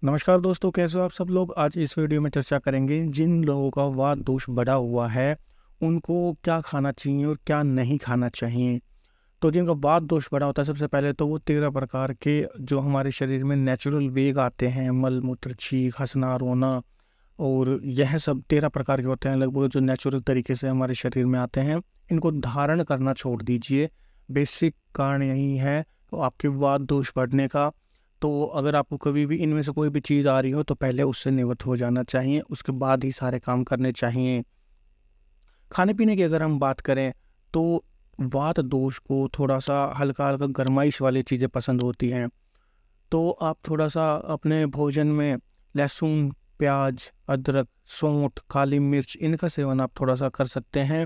नमस्कार दोस्तों, कैसे हो आप सब लोग। आज इस वीडियो में चर्चा करेंगे जिन लोगों का वात दोष बढ़ा हुआ है उनको क्या खाना चाहिए और क्या नहीं खाना चाहिए। तो जिनका वात दोष बढ़ा होता है, सबसे पहले तो वो 13 प्रकार के जो हमारे शरीर में नेचुरल वेग आते हैं, मल मूत्र छींक हंसना रोना, और यह सब 13 प्रकार के होते हैं लगभग, जो नेचुरल तरीके से हमारे शरीर में आते हैं। इनको धारण करना छोड़ दीजिए। बेसिक कारण यही है तो आपके वात दोष बढ़ने का। तो अगर आपको कभी भी इनमें से कोई भी चीज़ आ रही हो तो पहले उससे निवृत्त हो जाना चाहिए, उसके बाद ही सारे काम करने चाहिए। खाने पीने की अगर हम बात करें तो वात दोष को थोड़ा सा हल्का हल्का गरमाइश वाली चीज़ें पसंद होती हैं। तो आप थोड़ा सा अपने भोजन में लहसुन, प्याज, अदरक, सौंठ, काली मिर्च, इनका सेवन आप थोड़ा सा कर सकते हैं।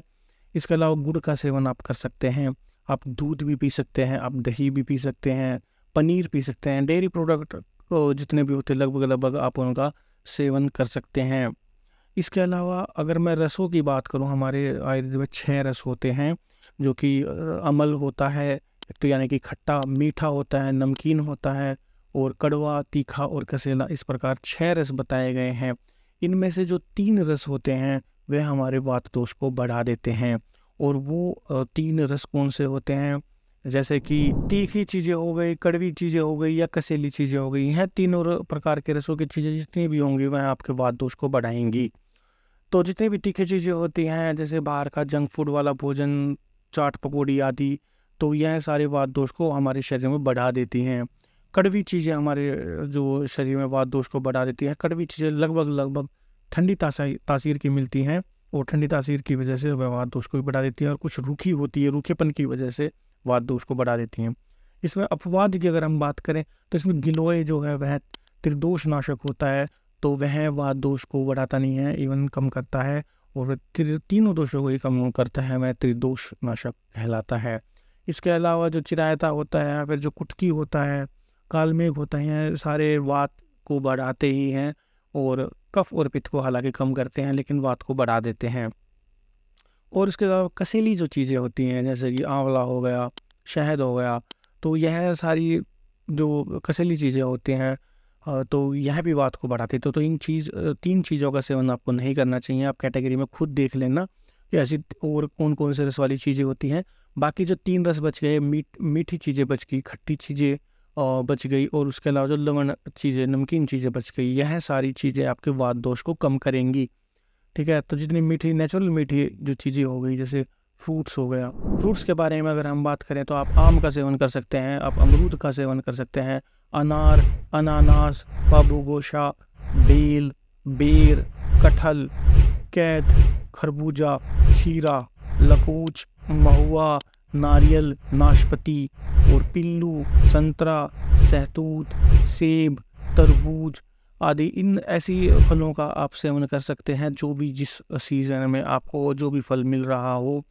इसके अलावा गुड़ का सेवन आप कर सकते हैं। आप दूध भी पी सकते हैं, आप दही भी पी सकते हैं, पनीर पी सकते हैं। डेयरी प्रोडक्ट जितने भी होते हैं लगभग लगभग आप उनका सेवन कर सकते हैं। इसके अलावा अगर मैं रसों की बात करूं, हमारे आयुर्वेद में 6 रस होते हैं, जो कि अमल होता है, तो यानी कि खट्टा मीठा होता है, नमकीन होता है, और कड़वा तीखा और कसेला। इस प्रकार 6 रस बताए गए हैं। इनमें से जो 3 रस होते हैं वे हमारे वात दोष को बढ़ा देते हैं। और वो 3 रस कौन से होते हैं, जैसे कि तीखी चीज़ें हो गई, कड़वी चीज़ें हो गई या कसेली चीज़ें हो गई। हैं तीनों प्रकार के रसों की चीज़ें जितनी भी होंगी वह आपके वात दोष को बढ़ाएंगी। तो जितनी भी तीखी चीज़ें होती हैं, जैसे बाहर का जंक फूड वाला भोजन, चाट पकौड़ी आदि, तो यह सारे वात दोष को हमारे शरीर में बढ़ा देती हैं। कड़वी चीज़ें हमारे जो शरीर में वात दोष को बढ़ा देती हैं। कड़वी चीज़ें लगभग लगभग ठंडी तासीर की मिलती हैं, और ठंडी तासीर की वजह से वह वात दोष को भी बढ़ा देती हैं। और कुछ रूखी होती है, रूखेपन की वजह से वात दोष को बढ़ा देती हैं। इसमें अपवाद की अगर हम बात करें तो इसमें गिलोय जो है वह त्रिदोष नाशक होता है, तो वह वात दोष को बढ़ाता नहीं है, इवन कम करता है। और वह तीनों दोषों को ही कम करता है, वह त्रिदोष नाशक कहलाता है। इसके अलावा जो चिरायता होता है, फिर जो कुटकी होता है, कालमेघ होता है, सारे वात को बढ़ाते ही हैं, और कफ और पित्त को हालांकि कम करते हैं लेकिन वात को बढ़ा देते हैं। और इसके अलावा कसेली जो चीज़ें होती हैं, जैसे कि आंवला हो गया, शहद हो गया, तो यह सारी जो कसेली चीज़ें होती हैं तो यह भी वात को बढ़ाती है। तो इन 3 चीज़ों का सेवन आपको नहीं करना चाहिए। आप कैटेगरी में खुद देख लेना कि ऐसी और कौन कौन से रस वाली चीज़ें होती हैं। बाकी जो 3 रस बच गए, मीठी चीज़ें बच गई, खट्टी चीज़ें बच गई, और उसके अलावा जो लवण चीज़ें, नमकीन चीज़ें बच गई, यह सारी चीज़ें आपके वात दोष को कम करेंगी। ठीक है, तो जितनी मीठी नेचुरल मीठी जो चीज़ें हो गई, जैसे फ्रूट्स हो गया। फ्रूट्स के बारे में अगर हम बात करें तो आप आम का सेवन कर सकते हैं, आप अमरूद का सेवन कर सकते हैं, अनार, अनानास, बाबूगोशा, बेल, बेर, कटहल, कैद, खरबूजा, खीरा, लकूच, महुआ, नारियल, नाशपाती और पिल्लू, संतरा, सहतूत, सेब, तरबूज आदि। इन ऐसी फलों का आप सेवन कर सकते हैं। जो भी जिस सीज़न में आपको जो भी फल मिल रहा हो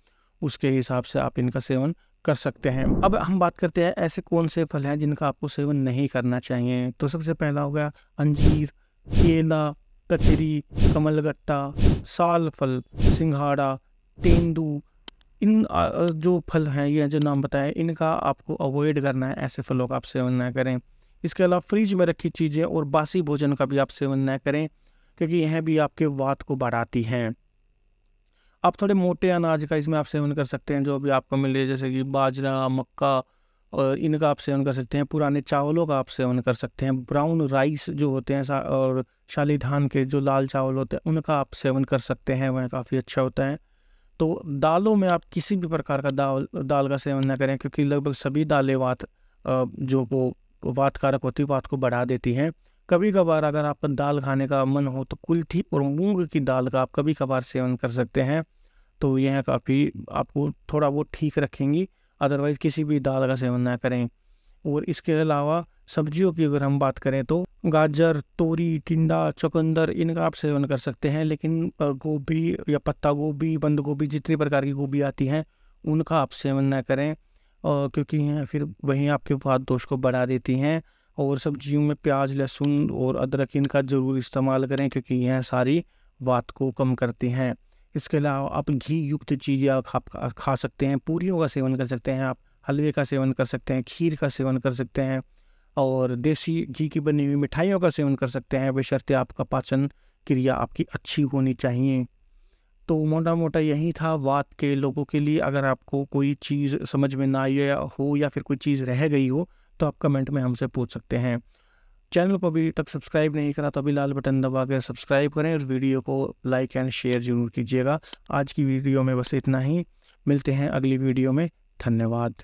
उसके हिसाब से आप इनका सेवन कर सकते हैं। अब हम बात करते हैं ऐसे कौन से फल हैं जिनका आपको सेवन नहीं करना चाहिए। तो सबसे पहला हो गया अंजीर, केला, कचरी, कमलगट्टा, साल फल, सिंघाड़ा, तेंदू। इन जो फल हैं, ये जो नाम बताए, इनका आपको अवॉइड करना है। ऐसे फलों का आप सेवन न करें। इसके अलावा फ्रिज में रखी चीज़ें और बासी भोजन का भी आप सेवन न करें, क्योंकि यह भी आपके वात को बढ़ाती हैं। आप थोड़े मोटे अनाज का इसमें आप सेवन कर सकते हैं, जो भी आपको मिले, जैसे कि बाजरा, मक्का, और इनका आप सेवन कर सकते हैं। पुराने चावलों का आप सेवन कर सकते हैं। ब्राउन राइस जो होते हैं और शाली धान के जो लाल चावल होते हैं, उनका आप सेवन कर सकते हैं, वह काफ़ी अच्छा होता है। तो दालों में आप किसी भी प्रकार का दाल का सेवन न करें, क्योंकि लगभग सभी दालें जो वो वात कारक होती है, वात को बढ़ा देती हैं। कभी कभार अगर आपका दाल खाने का मन हो तो कुल्थी और मूंग की दाल का आप कभी कभार सेवन कर सकते हैं, तो यह काफ़ी आपको थोड़ा वो ठीक रखेंगी। अदरवाइज़ किसी भी दाल का सेवन ना करें। और इसके अलावा सब्जियों की अगर हम बात करें तो गाजर, तोरी, टिंडा, चुकंदर, इनका आप सेवन कर सकते हैं। लेकिन गोभी या पत्ता गोभी, बंद गोभी, जितनी प्रकार की गोभी आती हैं, उनका आप सेवन ना करें, क्योंकि यह फिर वहीं आपके वात दोष को बढ़ा देती हैं। और सब्जियों में प्याज, लहसुन और अदरक, इनका ज़रूर इस्तेमाल करें, क्योंकि यह सारी वात को कम करती हैं। इसके अलावा आप घी युक्त चीज़ें आप खा सकते हैं। पूरियों का सेवन कर सकते हैं, आप हलवे का सेवन कर सकते हैं, खीर का सेवन कर सकते हैं, और देसी घी की बनी हुई मिठाइयों का सेवन कर सकते हैं, बशर्ते आपका पाचन क्रिया आपकी अच्छी होनी चाहिए। तो मोटा मोटा यही था वात के लोगों के लिए। अगर आपको कोई चीज़ समझ में ना आई हो या फिर कोई चीज़ रह गई हो तो आप कमेंट में हमसे पूछ सकते हैं। चैनल को अभी तक सब्सक्राइब नहीं करा तो अभी लाल बटन दबा कर सब्सक्राइब करें और वीडियो को लाइक एंड शेयर ज़रूर कीजिएगा। आज की वीडियो में बस इतना ही, मिलते हैं अगली वीडियो में। धन्यवाद।